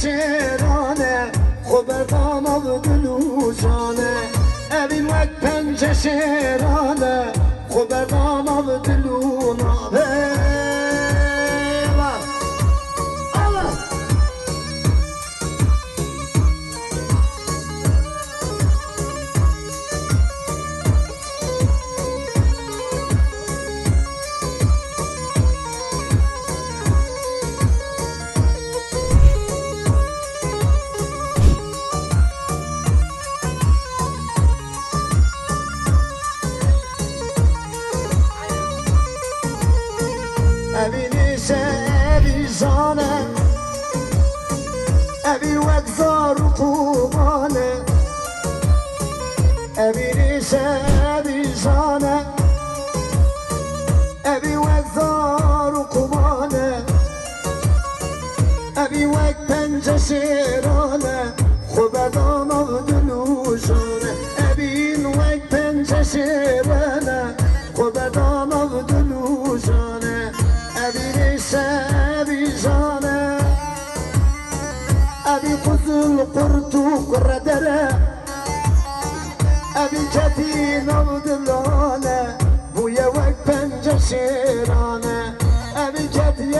شیرانه خوبردان و دلوجانه اوین وک پنج شیرانه خوبردان و دلونانه اوینیشه اوی جانه اوی وگزار و خوبانه اوینیشه اوی جانه اوی وگزار و خوبانه اوی وگ پنج شیرانه خوبدان و دلوشانه اوین وگ پنج شیرانه خوبدان و دلوشانه ابی شبی جانه ابی قزل قرطو قردره ابی جتی نودلانه بویا وک پنج شیرانه ابی جتی